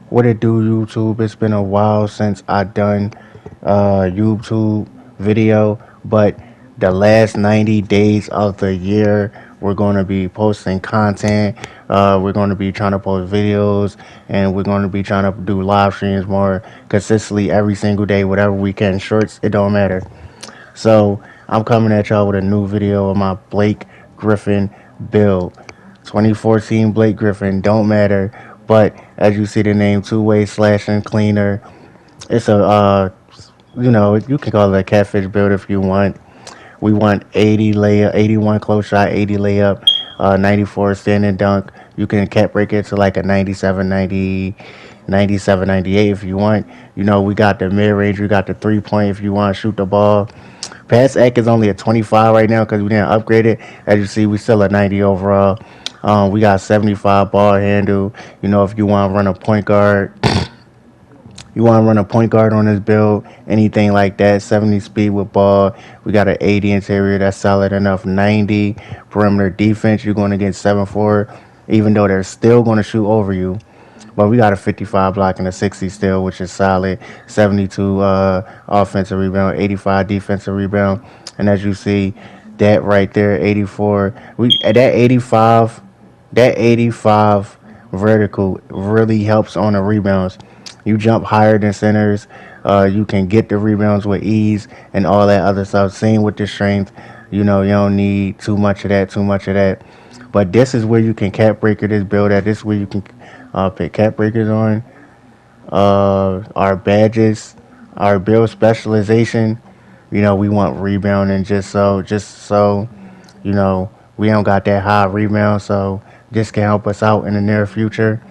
What it do, YouTube? It's been a while since I done YouTube video, but the last 90 days of the year, we're going to be posting content. We're going to be trying to post videos, and we're going to be trying to do live streams more consistently every single day, whatever we can. Shorts, it don't matter. So I'm coming at y'all with a new video of my Blake Griffin build. 2014 Blake Griffin, don't matter. But as you see the name, two-way slashing cleaner. It's a, you can call it a catfish build if you want. We want 80 layup, 81 close shot, 80 layup, 94 standing dunk. You can cap break it to like a 97, 90, 97, 98 if you want. We got the mid range, we got the 3 point if you want to shoot the ball. Pass act is only a 25 right now because we didn't upgrade it. As you see, we still a 90 overall. We got 75 ball handle. If you want to run a point guard, you want to run a point guard on this build, anything like that. 70 speed with ball. We got an 80 interior that's solid enough. 90 perimeter defense. You're going to get 7-4, even though they're still going to shoot over you. But we got a 55 block and a 60 still, which is solid. 72 offensive rebound, 85 defensive rebound. And as you see, that right there, 84. That 85 vertical really helps on the rebounds. You jump higher than centers. You can get the rebounds with ease and all that other stuff. Same with the strength. You don't need too much of that, too much of that. But this is where you can cap breaker this build at. This is where you can pick cap breakers on. Our badges, our build specialization. We want rebounding just so, we don't got that high rebound. So this can help us out in the near future.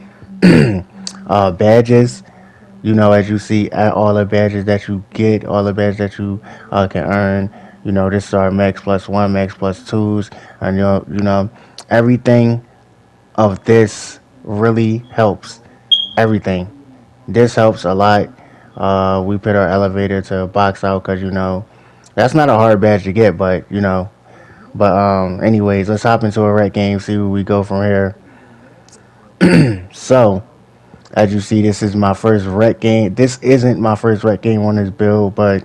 Badges, as you see, at all the badges that you get, all the badges that you can earn. This is our max plus one, max plus twos, and everything of this really helps. Everything. This helps a lot. We put our elevator to box out because that's not a hard badge to get, but anyways, let's hop into a rec game, see where we go from here. So, as you see, this is my first rec game. This isn't my first rec game on this build, but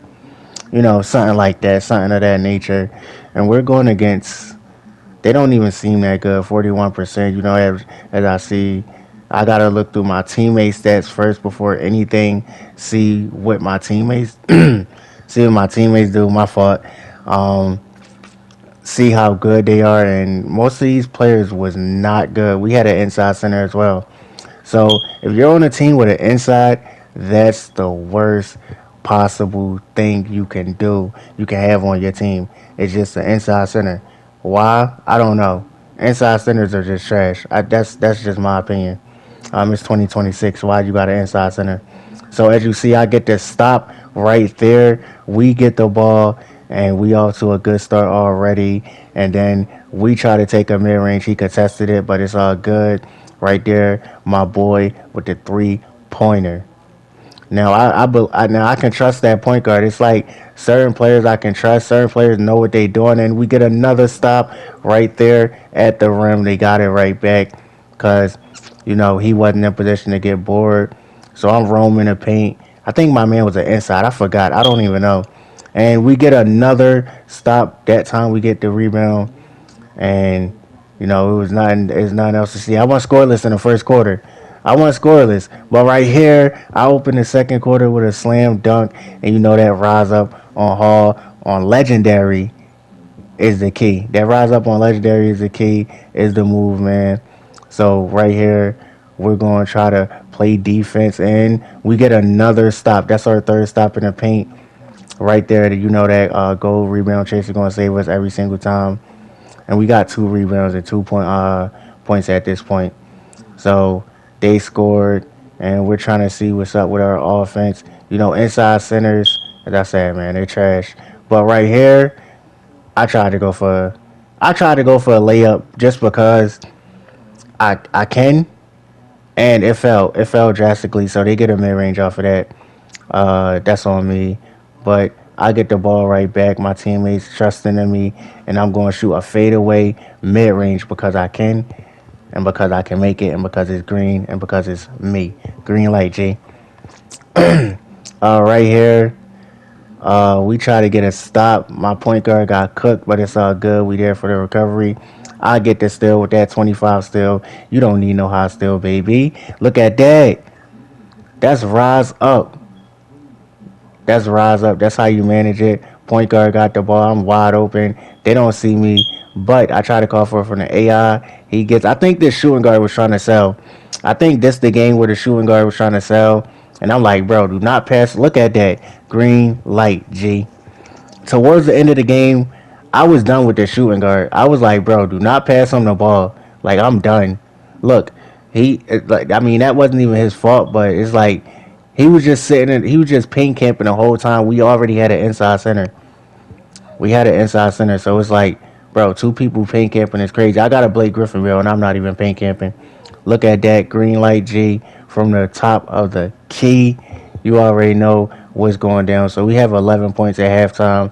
something like that, something of that nature. And we're going against. They don't even seem that good. 41%. As I see, I gotta look through my teammates' stats first before anything. See what my teammates see what my teammates do. My fault. Um, See how good they are, and most of these players was not good. We had an inside center as well. So if you're on a team with an inside, that's the worst possible thing you can do. You can have on your team. It's just an inside center. Why? I don't know. Inside centers are just trash. That's just my opinion. It's 2026. Why you got an inside center? So as you see, I get this stop right there. We get the ball, and we off to a good start already. And then we try to take a mid range. He contested it, but it's all good. Right there, my boy with the 3 pointer. Now now I can trust that point guard. It's like certain players I can trust. Certain players know what they're doing, and we get another stop right there at the rim. They got it right back because he wasn't in position to get bored. So I'm roaming the paint. I think my man was an inside. I forgot. I don't even know. And we get another stop. That time we get the rebound, and it was nothing else to see. I went scoreless in the first quarter. I went scoreless, but right here, I opened the second quarter with a slam dunk, and that rise up on Hall on legendary is the key. That rise up on legendary is the key. Is the move, man. So right here, we're going to try to play defense, and we get another stop. That's our third stop in the paint. Right there, that goal rebound chase is going to save us every single time. And we got 2 rebounds and 2 points at this point. So they scored, and we're trying to see what's up with our offense. Inside centers, as I said, man, they're trash. But right here, I tried to go for a layup just because I can, and it fell drastically. So they get a mid range off of that. That's on me, but I get the ball right back. My teammates trusting in me, and I'm going to shoot a fadeaway mid range because I can. and because I can make it, and because it's green, and because it's me. Green light, G. Right here, we try to get a stop. My point guard got cooked, but it's all good. We there for the recovery. I get the steal with that 25 steal. You don't need no high steal, baby. Look at that. That's rise up. That's rise up. That's how you manage it. Point guard got the ball. I'm wide open. They don't see me, but I try to call for it from the AI. He gets. I think this shooting guard was trying to sell. I think this the game where the shooting guard was trying to sell. And I'm like, bro, do not pass. Look at that green light, G. Towards the end of the game, I was done with the shooting guard. I was like, bro, do not pass him the ball. Like, I'm done. Look, like, I mean, that wasn't even his fault, but it's like he was just sitting he was just paint camping the whole time. We already had an inside center. We had an inside center, so it's like, bro, two people paint camping is crazy. I got a Blake Griffin reel, and I'm not even paint camping. Look at that green light, G, from the top of the key. You already know what's going down. So we have 11 points at halftime,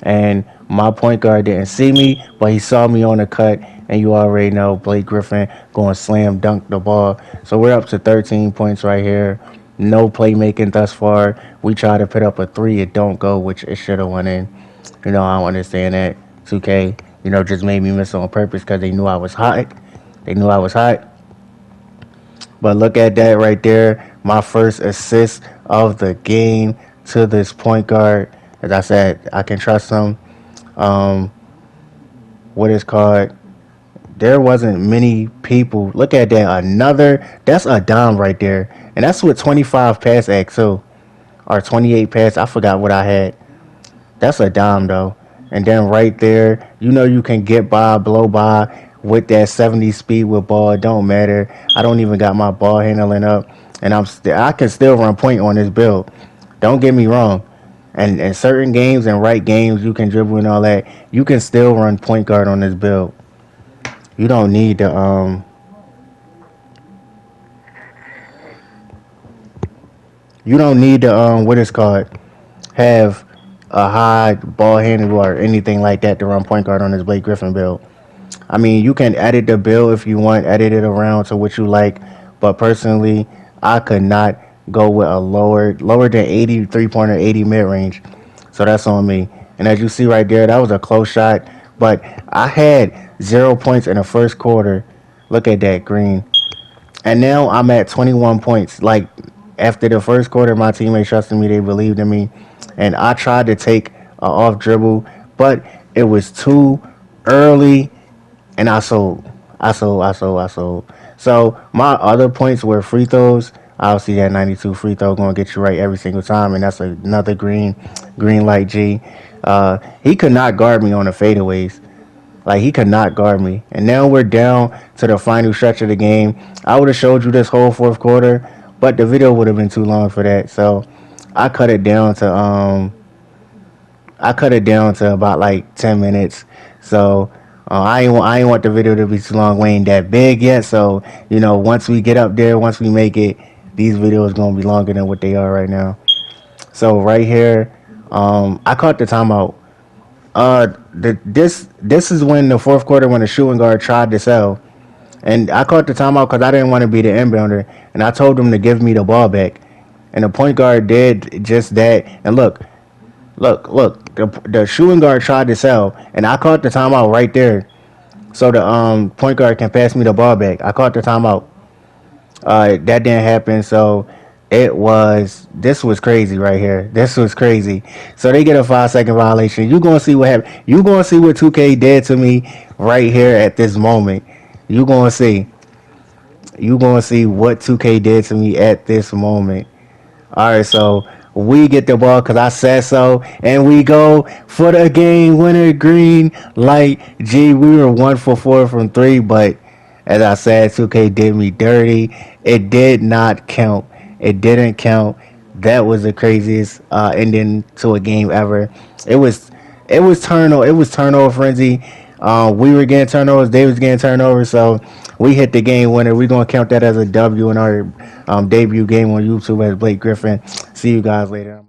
and my point guard didn't see me, but he saw me on the cut, and you already know Blake Griffin going to slam dunk the ball. So we're up to 13 points right here. No playmaking thus far. We try to put up a three, it don't go, which it should have went in. I don't understand that. 2K, just made me miss on purpose because they knew I was hot. They knew I was hot. But look at that right there. My first assist of the game to this point guard. As I said, I can trust him. Um, what is called? There wasn't many people. Look at that. That's a dime right there. And that's with 25 pass act too. Or 28 pass. I forgot what I had. That's a dime though. And then right there, you can get by, blow by with that 70 speed with ball. It don't matter. I don't even got my ball handling up, and I can still run point on this build. Don't get me wrong. And in certain games and right games, you can dribble and all that. You can still run point guard on this build. You don't need to what is called have a high ball handle or anything like that to run point guard on this Blake Griffin build. I mean, you can edit the bill if you want, edit it around to what you like. But personally, I could not go with a lower than 80 3-pointer, 80 mid range. So that's on me. And as you see right there, that was a close shot. But I had 0 points in the first quarter. Look at that green. And now I'm at 21 points. Like, after the first quarter, my teammates trusted me. They believed in me. And I tried to take a off dribble, but it was too early, and I sold. I sold. So my other points were free throws. Obviously, that 92 free throw going to get you right every single time, and that's another green light, G. He could not guard me on the fadeaways. Like, he could not guard me. And now we're down to the final stretch of the game. I would have showed you this whole fourth quarter, but the video would have been too long for that. So I cut it down to about like 10 minutes. So I ain't want the video to be too long. We ain't that big yet. So once we get up there, once we make it, these videos gonna be longer than what they are right now. So right here, I caught the timeout. This is when the fourth quarter when the shooting guard tried to sell, and I caught the timeout because I didn't want to be the inbounder, and I told him to give me the ball back, and the point guard did just that. And look, the shooting guard tried to sell, and I caught the timeout right there, so the point guard can pass me the ball back. I caught the timeout. That didn't happen, so this was crazy right here. This was crazy. So they get a 5-second violation. You gonna see what happened. You gonna see what 2K did to me right here at this moment. You gonna see. You gonna see what 2K did to me at this moment. All right, so we get the ball because I said so, and we go for the game winner. Green light, G. We were 1 for 4 from three, but as I said, 2K did me dirty. It did not count. It didn't count. That was the craziest ending to a game ever. It was turnover. It was turnover frenzy. We were getting turnovers. They was getting turnovers. So we hit the game winner. We're gonna count that as a W in our debut game on YouTube as Blake Griffin. See you guys later.